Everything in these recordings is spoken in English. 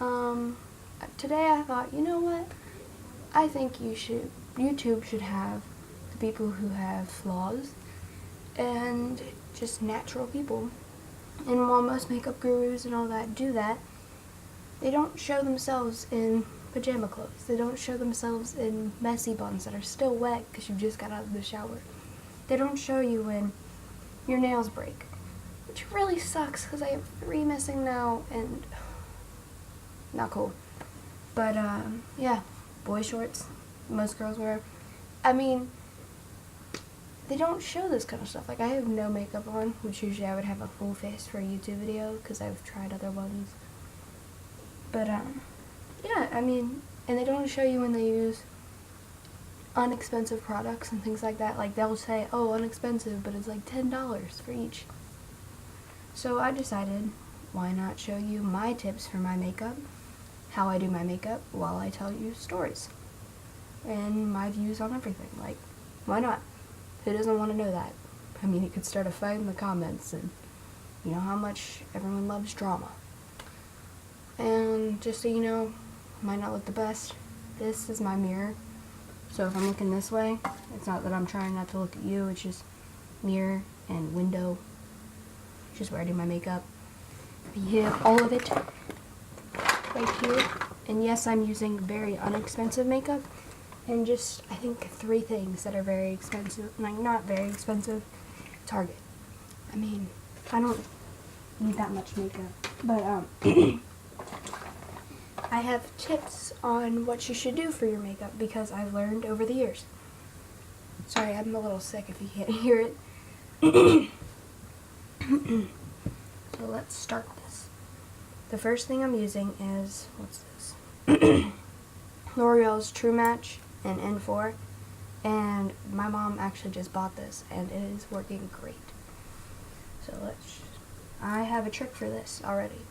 Today I thought, you know what? I think YouTube should have the people who have flaws and just natural people. And while most makeup gurus and all that do that, they don't show themselves in pajama clothes. They don't show themselves in messy buns that are still wet because you just got out of the shower. They don't show you when your nails break, which really sucks because I have 3 missing now and not cool. But yeah, boy shorts, most girls wear. I mean, they don't show this kind of stuff. Like, I have no makeup on, which usually I would have a full face for a YouTube video because I've tried other ones. But yeah, I mean, and they don't show you when they use inexpensive products and things like that. Like, they'll say, oh, inexpensive, but it's like $10 for each. So I decided, why not show you my tips for my makeup, how I do my makeup, while I tell you stories and my views on everything. Like, why not? Who doesn't want to know that? I mean, you could start a fight in the comments, and you know how much everyone loves drama. And just so you know, might not look the best, this is my mirror. So if I'm looking this way, it's not that I'm trying not to look at you, it's just mirror and window, which is where I do my makeup. You have all of it right here. And yes, I'm using very inexpensive makeup, and just, I think, 3 things that are very expensive, like, not very expensive. Target. I mean, I don't need that much makeup, but I have tips on what you should do for your makeup because I've learned over the years. Sorry, I'm a little sick if you can't hear it. So let's start this. The first thing I'm using is, what's this? L'Oreal's True Match in N4, and my mom actually just bought this and it is working great. So I have a trick for this already.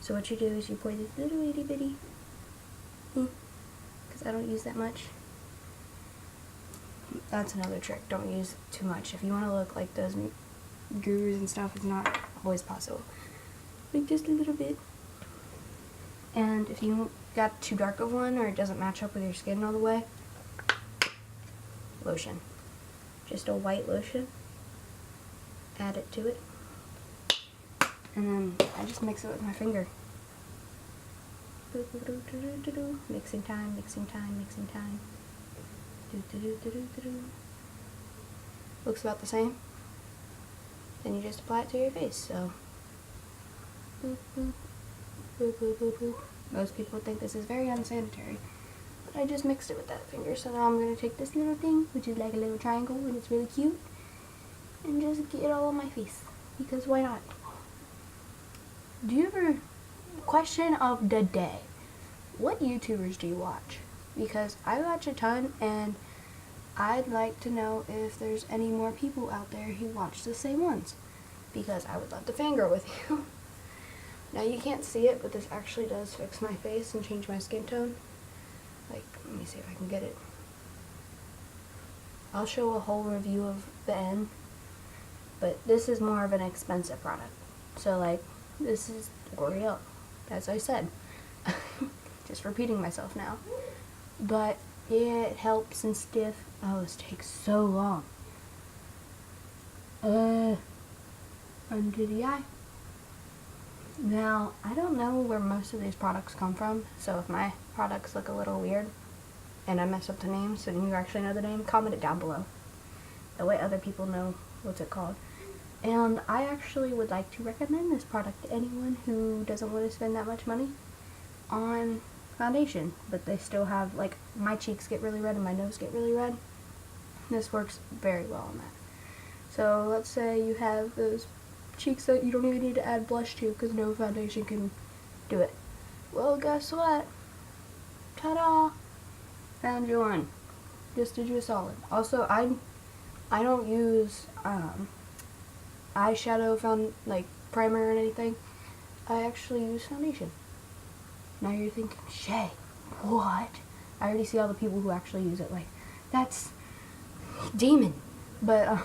So what you do is you pour this little itty bitty, because I don't use that much. That's another trick, don't use too much. If you want to look like those gurus and stuff, it's not always possible. Like, just a little bit. And if you got too dark of one or it doesn't match up with your skin all the way, lotion. Just a white lotion. Add it to it. And then I just mix it with my finger. Mixing time, mixing time, mixing time. Looks about the same. Then you just apply it to your face, so. Most people think this is very unsanitary, but I just mixed it with that finger. So now I'm going to take this little thing, which is like a little triangle, and it's really cute, and just get it all on my face, because why not? Do you ever, question of the day, what YouTubers do you watch? Because I watch a ton, and I'd like to know if there's any more people out there who watch the same ones, because I would love to fangirl with you. Now you can't see it, but this actually does fix my face and change my skin tone. Like, let me see if I can get it. I'll show a whole review of the end, but this is more of an expensive product. So, like, this is L'Oreal, as I said. Just repeating myself now. But it helps and stiff. Oh, this takes so long. Under the eye. Now, I don't know where most of these products come from, so if my products look a little weird and I mess up the names and you actually know the name, comment it down below. That way other people know what's it called. And I actually would like to recommend this product to anyone who doesn't want to spend that much money on foundation, but they still have, like, my cheeks get really red and my nose get really red. This works very well on that. So let's say you have those cheeks that you don't even need to add blush to because no foundation can do it. Well, guess what? Ta-da! Found you one. Just did you a solid. Also, I don't use eyeshadow primer or anything. I actually use foundation. Now you're thinking, Shay, what? I already see all the people who actually use it. Like, that's demon. But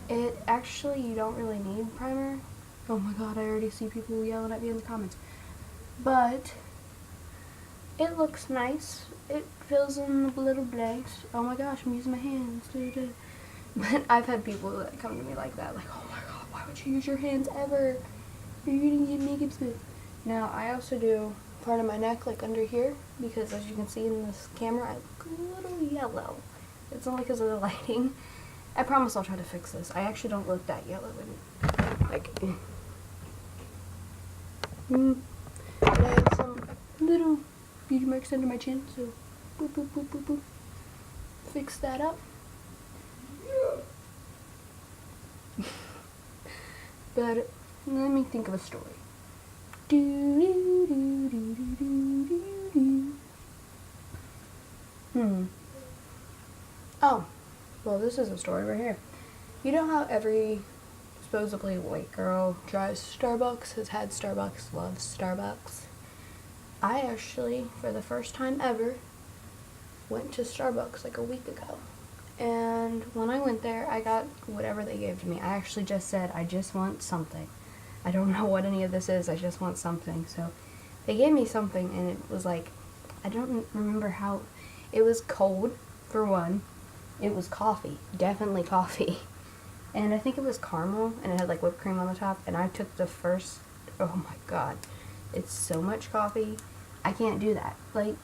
it actually, you don't really need primer. Oh my god, I already see people yelling at me in the comments. but it looks nice. It fills in the little blanks. Oh my gosh, I'm using my hands. But I've had people that come to me like that, like, oh my god, why would you use your hands ever? You're gonna get makeup smooth. Now, I also do part of my neck, like under here, because as you can see in this camera, I look a little yellow. It's only because of the lighting. I promise I'll try to fix this. I actually don't look that yellow. Like, but I have some little beauty marks under my chin, so boop, boop, boop, boop, boop. Fix that up. But let me think of a story. Oh, well, this is a story right here. You know how every supposedly white girl drives Starbucks, has had Starbucks, loves Starbucks? I actually, for the first time ever, went to Starbucks like a week ago. And when I went there, I got whatever they gave to me. I actually just said, I just want something. I don't know what any of this is, I just want something. So they gave me something, and it was like, I don't remember how, it was cold, for one. It was coffee, definitely coffee. And I think it was caramel, and it had like whipped cream on the top, and I took the first, oh my god, it's so much coffee. I can't do that. Like,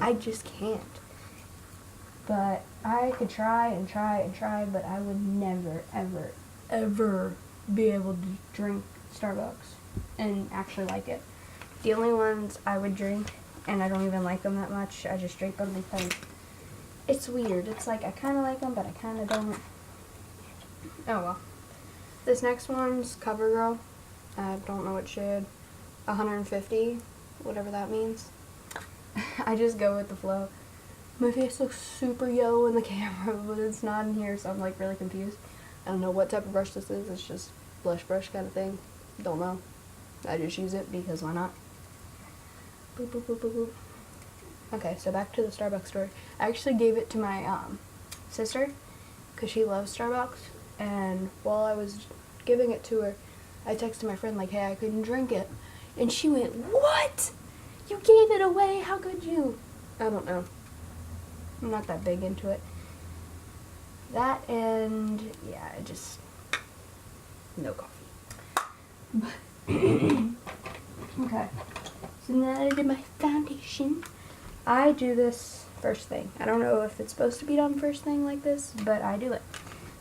I just can't. But I could try and try and try, but I would never, ever, ever be able to drink Starbucks and actually like it. The only ones I would drink, and I don't even like them that much, I just drink them because it's weird. It's like I kind of like them, but I kind of don't. Oh well. This next one's CoverGirl. I don't know what shade. 150, whatever that means. I just go with the flow. My face looks super yellow in the camera, but it's not in here, so I'm like really confused. I don't know what type of brush this is. It's just blush brush kind of thing. Don't know. I just use it because why not? Boop, boop, boop, boop, boop. Okay, so back to the Starbucks story. I actually gave it to my sister because she loves Starbucks, and while I was giving it to her, I texted my friend like, hey, I couldn't drink it, and she went, what? You gave it away? How could you? I don't know. I'm not that big into it. That and, yeah, I just, no coffee. Okay, so now I did my foundation. I do this first thing. I don't know if it's supposed to be done first thing like this, but I do it.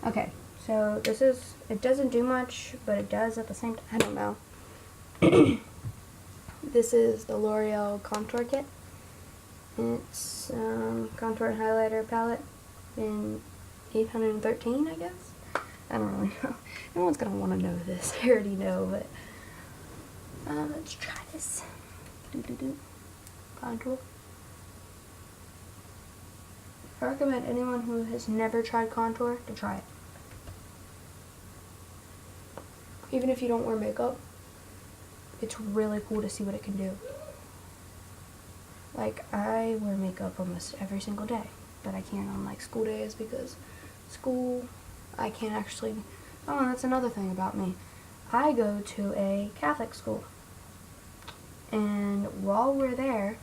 Okay, so this is, it doesn't do much, but it does at the same time. I don't know. This is the L'Oreal Contour Kit. It's contour and highlighter palette in 813, I guess. I don't really know. No one's gonna want to know this. I already know, but let's try this. Contour. I recommend anyone who has never tried contour to try it. Even if you don't wear makeup, it's really cool to see what it can do. Like, I wear makeup almost every single day, but I can't on like school days because school, I can't actually, oh, that's another thing about me. I go to a Catholic school, and while we're there,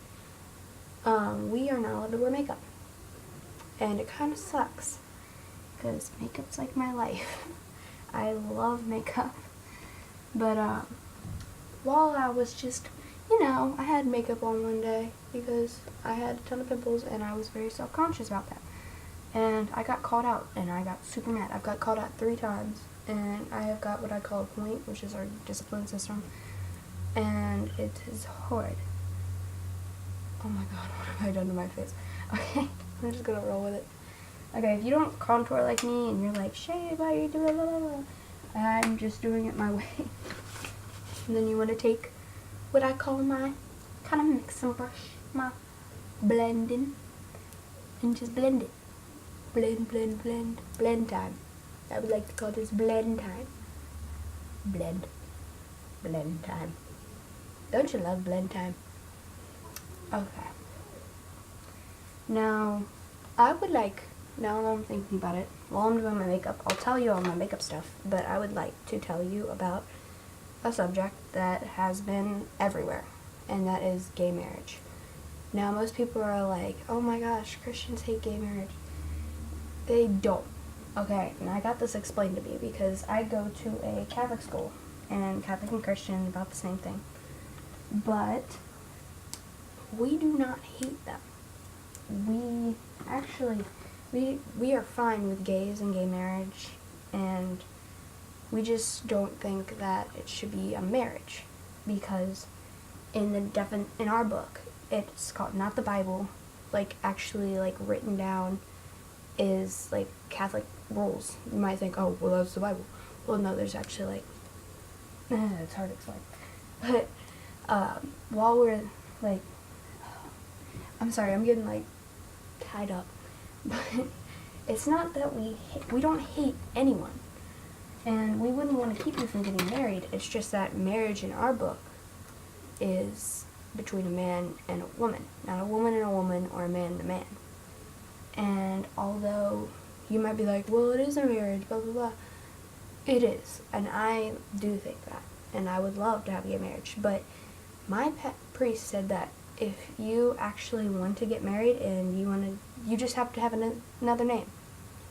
we are not allowed to wear makeup. And it kind of sucks, because makeup's like my life. I love makeup. But, while I was just, you know, I had makeup on one day, because I had a ton of pimples, and I was very self-conscious about that. And I got called out, and I got super mad. I've got called out 3 times, and I have got what I call a point, which is our discipline system. And it is horrid. Oh my god, what have I done to my face? Okay. I'm just gonna roll with it. Okay, if you don't contour like me and you're like, Shay, why are you doing blah, blah, blah? I'm just doing it my way. And then you want to take what I call my kind of mixing brush, my blending, and just blend it. Blend, blend, blend. Blend time. I would like to call this blend time. Blend. Blend time. Don't you love blend time? Okay. Now, I would like, now that I'm thinking about it, while I'm doing my makeup, I'll tell you all my makeup stuff, but I would like to tell you about a subject that has been everywhere, and that is gay marriage. Now, most people are like, oh my gosh, Christians hate gay marriage. They don't. Okay, and I got this explained to me because I go to a Catholic school, and Catholic and Christian about the same thing. But we do not hate them. We actually, we are fine with gays and gay marriage, and we just don't think that it should be a marriage, because in our book, it's called, not the Bible, like actually like written down is like Catholic rules. You might think, oh, well, that's the Bible. Well, no, there's actually like, it's hard to explain. But while we're like, I'm sorry, I'm getting like tied up. But it's not that we don't hate anyone, and we wouldn't want to keep you from getting married. It's just that marriage in our book is between a man and a woman, not a woman and a woman or a man and a man. And although you might be like, well, it is a marriage, blah, blah, blah, it is. And I do think that. And I would love to have a gay marriage. But my priest said that if you actually want to get married and you just have to have another name.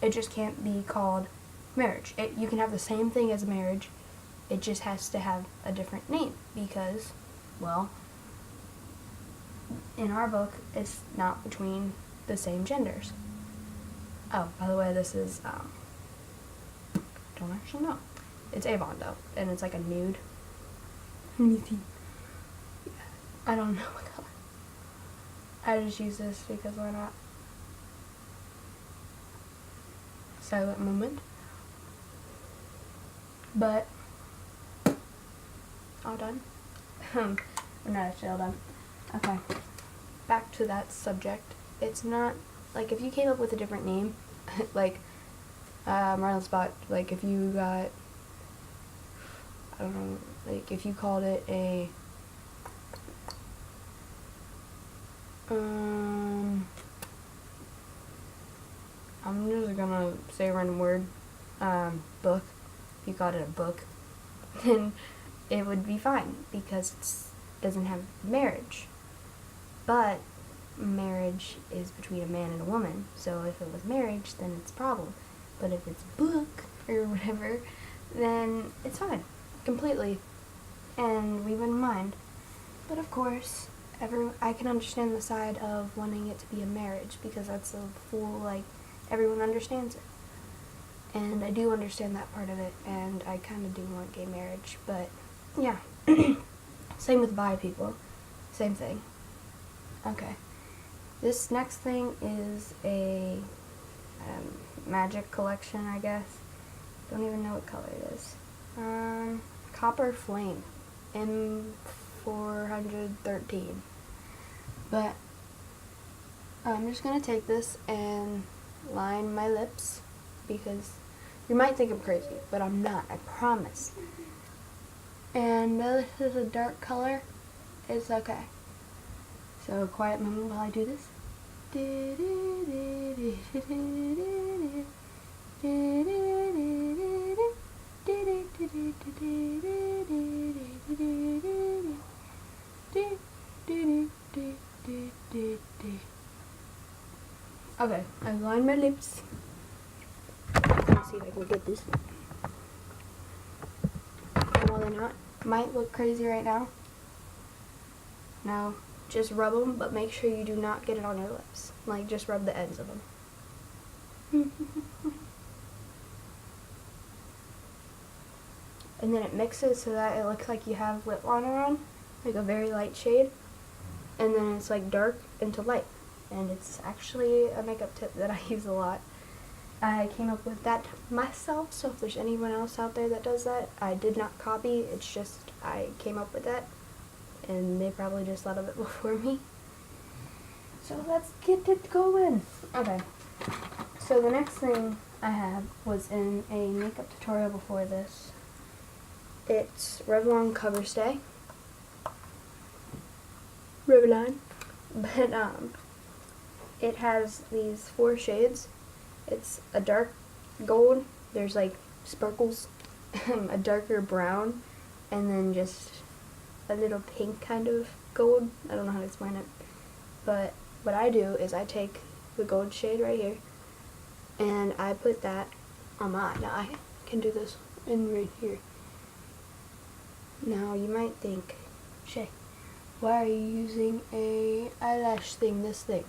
It just can't be called marriage. You can have the same thing as marriage. It just has to have a different name because, well, in our book, it's not between the same genders. Oh, by the way, this is, don't actually know. It's Avon, though, and it's like a nude. I don't know what color. I just use this because why not? Silent moment. But, all done. We're not actually all done. Okay, back to that subject. It's not, like, if you came up with a different name, like, right on the spot, like, if you got, I don't know, like, if you called it a, I'm just gonna say a random word, book. If you called it a book, then it would be fine because it doesn't have marriage. But marriage is between a man and a woman, so if it was marriage, then it's a problem. But if it's book or whatever, then it's fine, completely, and we wouldn't mind. But of course, I can understand the side of wanting it to be a marriage because that's a full, like, everyone understands it. And I do understand that part of it, and I kind of do want gay marriage, but yeah. Same with bi people, same thing. Okay. This next thing is a magic collection, I guess. Don't even know what color it is. Copper Flame, M413. But I'm just going to take this and line my lips because you might think I'm crazy, but I'm not, I promise. And this is a dark color. It's okay. So, quiet moment while I do this. Okay, I've lined my lips. Let's see if I can get this. Well, they're not. Might look crazy right now. No, just rub them, but make sure you do not get it on your lips. Like, just rub the ends of them. And then it mixes so that it looks like you have lip liner on, like a very light shade. And then it's like dark into light. And it's actually a makeup tip that I use a lot. I came up with that myself, so if there's anyone else out there that does that, I did not copy, it's just I came up with that, and they probably just thought of it before me. So let's get it going. Okay, so the next thing I have was in a makeup tutorial before this. It's Revlon Cover Stay. Revlon. But, it has these 4 shades. It's a dark gold, there's like sparkles, a darker brown, and then just a little pink kind of gold. I don't know how to explain it. But what I do is I take the gold shade right here, and I put that on my eye. Now I can do this in right here. Now you might think, Shay, why are you using a eyelash thing, this thing?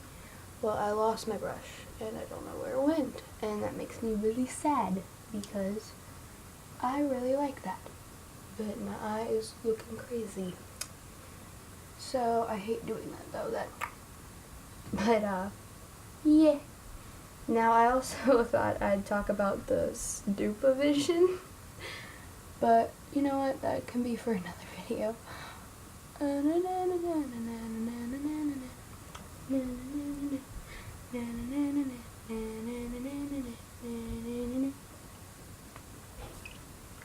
Well, I lost my brush, and I don't know where it went, and that makes me really sad, because I really like that. But my eye is looking crazy. So I hate doing that though. But yeah. Now I also thought I'd talk about the Stupa vision. But you know what? That can be for another video.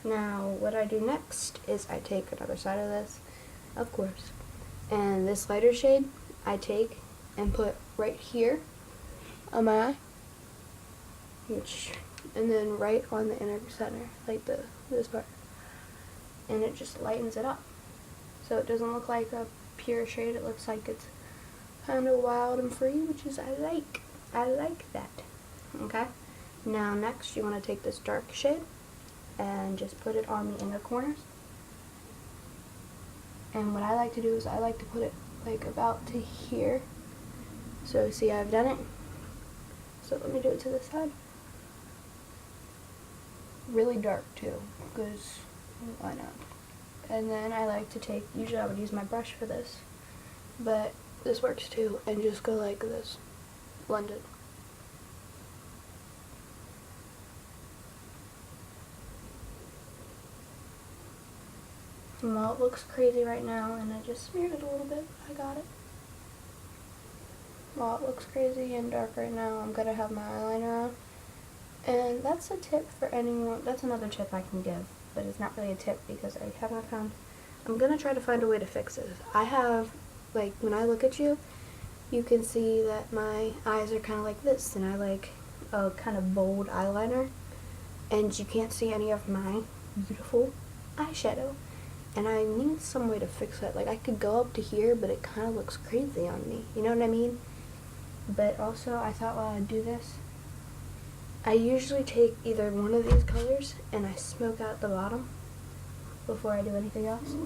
Now, what I do next is I take another side of this, of course, and this lighter shade I take and put right here on my eye, and then right on the inner center, like this part, and it just lightens it up. So it doesn't look like a pure shade, it looks like it's kind of wild and free, which is I like that. Okay, now next you want to take this dark shade and just put it on the inner corners. And what I like to do is I like to put it like about to here. So see, I've done it. So let me do it to this side. Really dark too, because why not? And then I like to take, usually I would use my brush for this, but this works too, and just go like this, blend it. Well, it looks crazy right now, and I just smeared it a little bit. I got it. Well, it looks crazy and dark right now. I'm gonna have my eyeliner on. And that's a tip for anyone. That's another tip I can give, but it's not really a tip because I haven't found. I'm gonna try to find a way to fix it. I have, like, when I look at you, you can see that my eyes are kind of like this, and I like a kind of bold eyeliner, and you can't see any of my beautiful eyeshadow. And I need some way to fix that. Like, I could go up to here, but it kind of looks crazy on me. You know what I mean? But also, I thought while I do this, I usually take either one of these colors and I smoke out the bottom before I do anything else.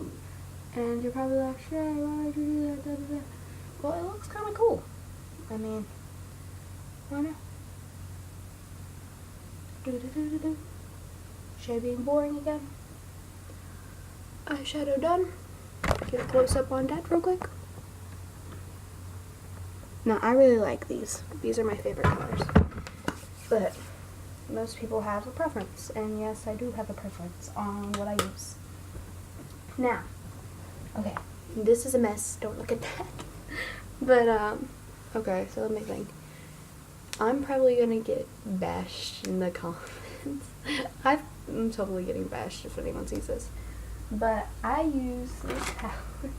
And you're probably like, Shay, why would you do that? Da, da, da. Well, it looks kind of cool. I mean, why not? Shay being boring again. Eyeshadow done. Get a close up on that real quick. Now, I really like these. These are my favorite colors. But most people have a preference. And yes, I do have a preference on what I use. Now, okay, this is a mess. Don't look at that. But, okay, so let me think. I'm probably gonna get bashed in the comments. I'm totally getting bashed if anyone sees this. But I use this palette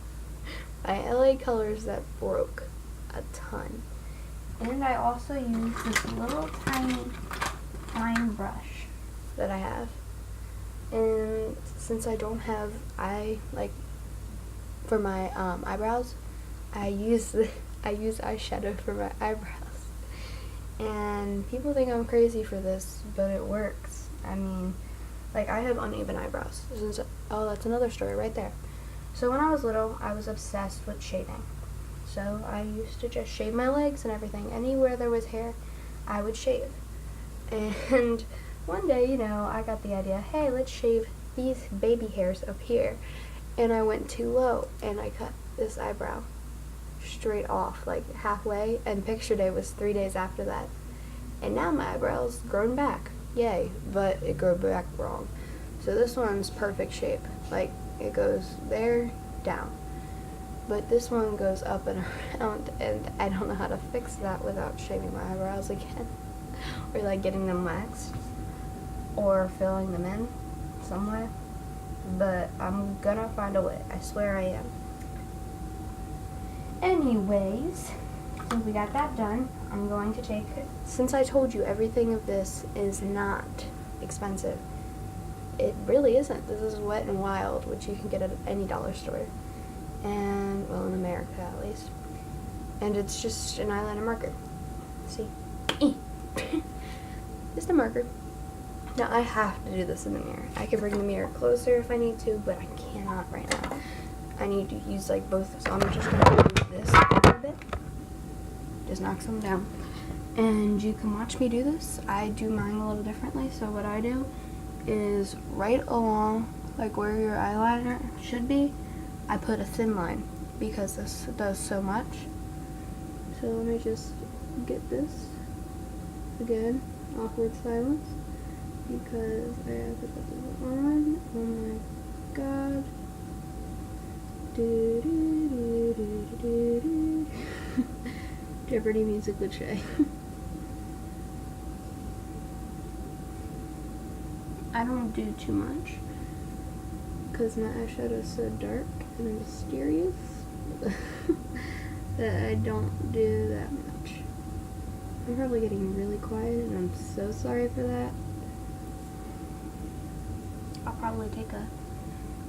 by LA Colors that broke a ton. And I also use this little tiny fine brush that I have. And since I don't have for my eyebrows, I use eyeshadow for my eyebrows. And people think I'm crazy for this, but it works. I mean, like, I have uneven eyebrows. Oh, that's another story right there. So when I was little, I was obsessed with shaving. So I used to just shave my legs and everything. Anywhere there was hair, I would shave. And one day, you know, I got the idea, hey, let's shave these baby hairs up here. And I went too low, and I cut this eyebrow straight off, like halfway, and picture day was 3 days after that. And now my eyebrow's grown back. Yay, but it grew back wrong. So this one's perfect shape. Like, it goes there, down. But this one goes up and around, and I don't know how to fix that without shaving my eyebrows again. Or like getting them waxed. Or filling them in some way. But I'm gonna find a way. I swear I am. Anyways, since we got that done, I'm going to take, since I told you everything of this is not expensive, it really isn't. This is Wet n Wild, which you can get at any dollar store. And, well, in America at least. And it's just an eyeliner marker. See? Just a marker. Now, I have to do this in the mirror. I can bring the mirror closer if I need to, but I cannot right now. I need to use, like, both. So I'm just going to do this a little bit. Just knock some down. And you can watch me do this. I do mine a little differently. So what I do is right along, like, where your eyeliner should be, I put a thin line because this does so much. So let me just get this. Again, awkward silence. Because I have to put this on. Oh my god. Jeopardy music would say. I don't do too much because my eyeshadow is so dark and mysterious that I don't do that much. I'm probably getting really quiet and I'm so sorry for that. I'll probably take a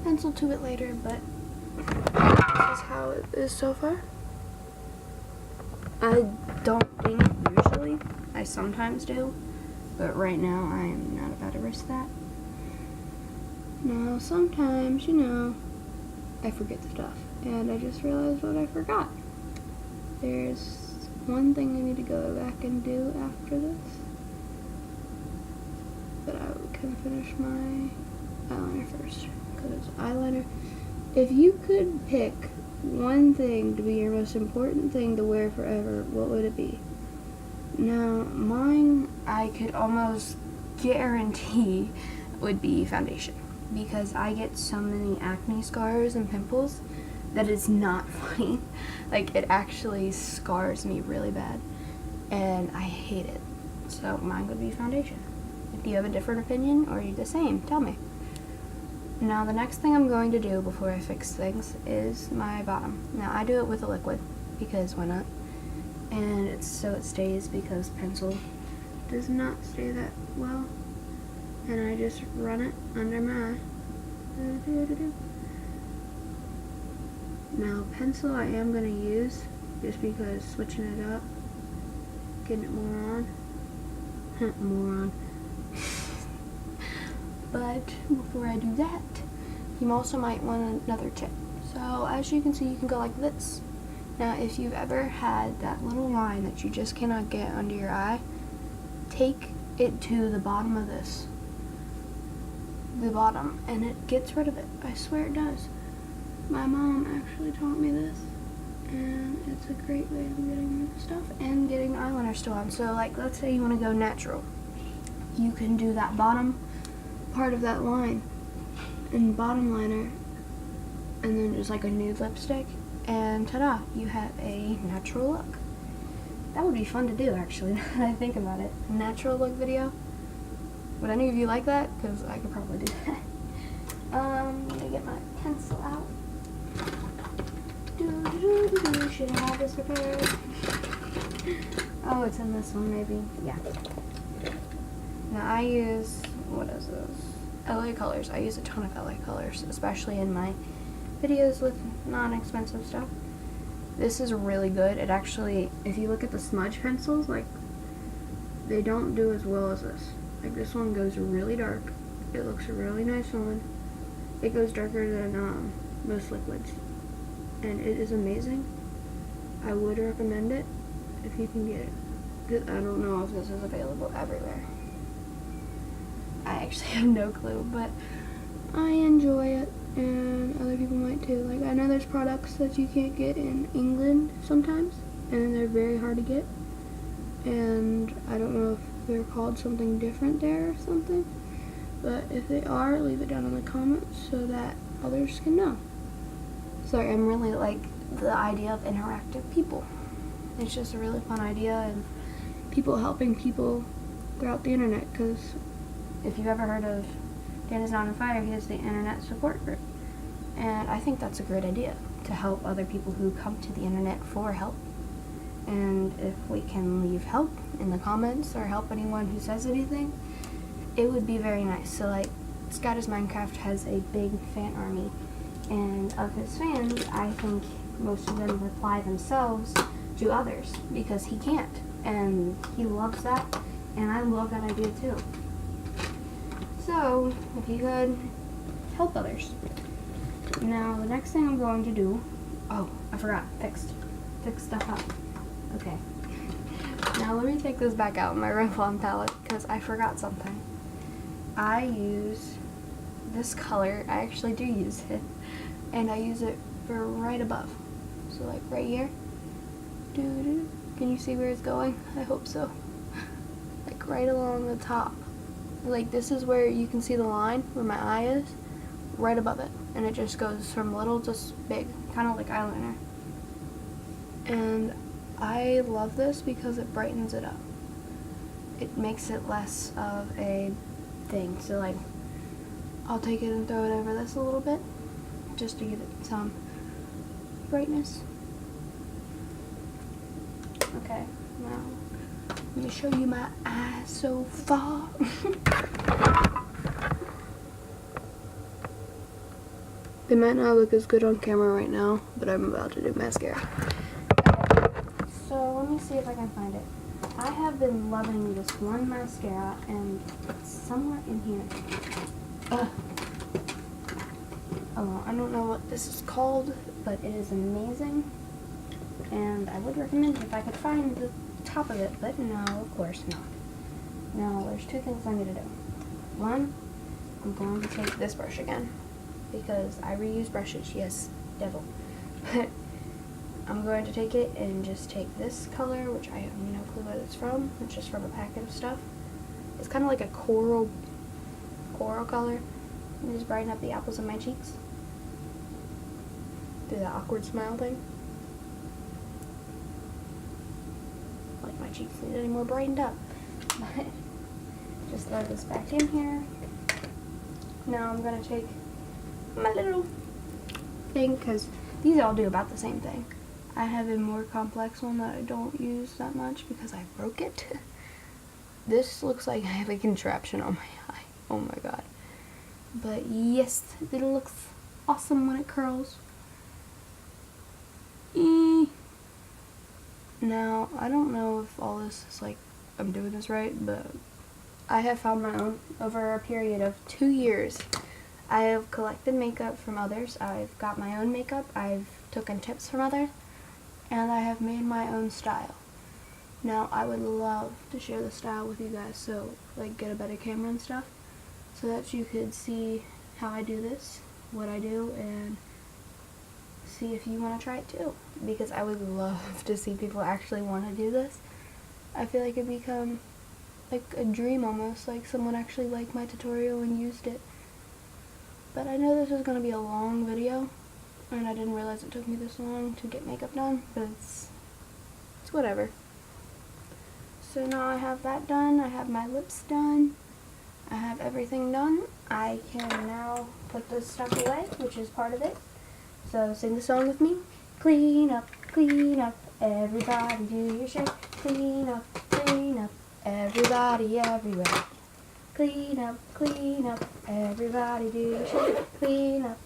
pencil to it later, but this is how it is so far. I don't paint it usually. I sometimes do, but right now I am not about to risk that. Now, sometimes, you know, I forget stuff, and I just realized what I forgot. There's one thing I need to go back and do after this, but I can finish my eyeliner first, because eyeliner, if you could pick one thing to be your most important thing to wear forever, what would it be? Now, mine, I could almost guarantee would be foundation, because I get so many acne scars and pimples that it's not funny. Like, it actually scars me really bad, and I hate it. So mine would be foundation. If you have a different opinion, or you're the same, tell me. Now, the next thing I'm going to do before I fix things is my bottom. Now, I do it with a liquid, because why not? And it's so it stays, because pencil does not stay that well. And I just run it under my eye. Now, pencil I am going to use, just because switching it up, getting it more on. More on. But before I do that, you also might want another tip. So as you can see, you can go like this. Now, if you've ever had that little line that you just cannot get under your eye, take it to the bottom of this. The bottom, and it gets rid of it. I swear it does. My mom actually taught me this, and it's a great way of getting rid of stuff and getting the eyeliner still on. So, like, let's say you want to go natural. You can do that bottom part of that line and bottom liner, and then just like a nude lipstick, and ta-da, you have a natural look. That would be fun to do, actually, now that I think about it. A natural look video. Would any of you like that? Because I could probably do that. I'm gonna get my pencil out. Should I have this prepared? Oh, it's in this one, maybe. Yeah. Now, I use, what is this? LA colors. I use a ton of LA colors, especially in my videos with non-expensive stuff. This is really good. It actually, if you look at the smudge pencils, like, they don't do as well as this. Like, this one goes really dark. It looks really nice on. It goes darker than most liquids. And it is amazing. I would recommend it if you can get it. I don't know if this is available everywhere. I actually have no clue, but I enjoy it, and other people might too. Like, I know there's products that you can't get in England sometimes, and they're very hard to get. And I don't know if they're called something different there or something. But if they are, leave it down in the comments so that others can know. Sorry, I'm really like the idea of interactive people. It's just a really fun idea, and people helping people throughout the internet, because if you've ever heard of Dan is Not on Fire, he has the internet support group. And I think that's a great idea, to help other people who come to the internet for help. And if we can leave help in the comments or help anyone who says anything, it would be very nice. So, like, Scott is Minecraft has a big fan army, and of his fans, I think most of them reply themselves to others because he can't, and he loves that, and I love that idea too. So, if you could help others. Now, the next thing I'm going to do, oh, I forgot, fix stuff up. Okay. Now let me take this back out, my Revlon palette, because I forgot something. I use this color, I actually do use it, and I use it for right above. So like right here. Can you see where it's going? I hope so. Like right along the top. Like this is where you can see the line where my eye is, right above it. And it just goes from little to big, kind of like eyeliner. And I love this because it brightens it up. It makes it less of a thing. So like, I'll take it and throw it over this a little bit, just to give it some brightness. Okay, now let me show you my eyes so far. They might not look as good on camera right now, but I'm about to do mascara. Okay, so let me see if I can find it. I have been loving this one mascara, and it's somewhere in here. Oh, I don't know what this is called, but it is amazing, and I would recommend it if I could find the top of it, but no, of course not. Now, there's two things I need to do. One, I'm going to take this brush again, because I reuse brushes, yes, devil. But I'm going to take it and just take this color, which I have no clue what it's from. It's just from a packet of stuff. It's kind of like a coral color. And just brighten up the apples of my cheeks. Do the awkward smile thing. Like my cheeks need any more brightened up. But just throw this back in here. Now I'm going to take my little thing, because these all do about the same thing. I have a more complex one that I don't use that much because I broke it. This looks like I have a contraption on my eye. Oh my god. But yes, it looks awesome when it curls. Now, I don't know if all this is like, I'm doing this right, but I have found my own over a period of 2 years. I have collected makeup from others. I've got my own makeup. I've taken tips from others. And I have made my own style. Now, I would love to share the style with you guys, so like get a better camera and stuff, so that you could see how I do this, what I do, and see if you want to try it too. Because I would love to see people actually want to do this. I feel like it become like a dream almost, like someone actually liked my tutorial and used it. But I know this is going to be a long video, and I didn't realize it took me this long to get makeup done, but it's whatever. So now I have that done, I have my lips done, I have everything done. I can now put this stuff away, which is part of it. So sing the song with me. Clean up, everybody do your share. Clean up, everybody everywhere. Clean up, everybody do your share. Clean up,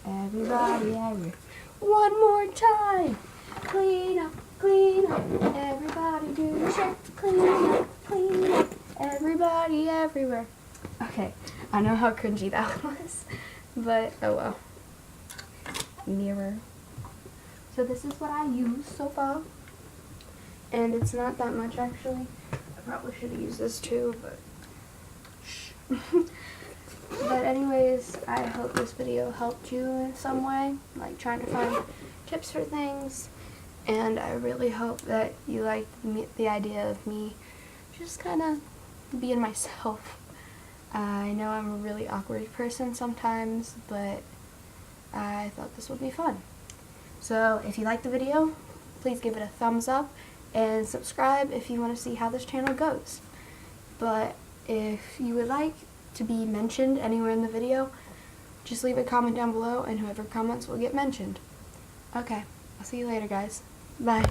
everybody everywhere. One more time. Clean up, everybody do your share. Clean up, everybody everywhere. Okay, I know how cringy that was, but oh well. Mirror. So this is what I use so far, and it's not that much actually. I probably should have used this too, but shh. But anyways, I hope this video helped you in some way, like trying to find tips for things, and I really hope that you liked the idea of me just kind of being myself. I know I'm a really awkward person sometimes, but I thought this would be fun. So if you liked the video, please give it a thumbs up and subscribe if you want to see how this channel goes. But if you would like to be mentioned anywhere in the video, just leave a comment down below and whoever comments will get mentioned. Okay, I'll see you later guys. Bye.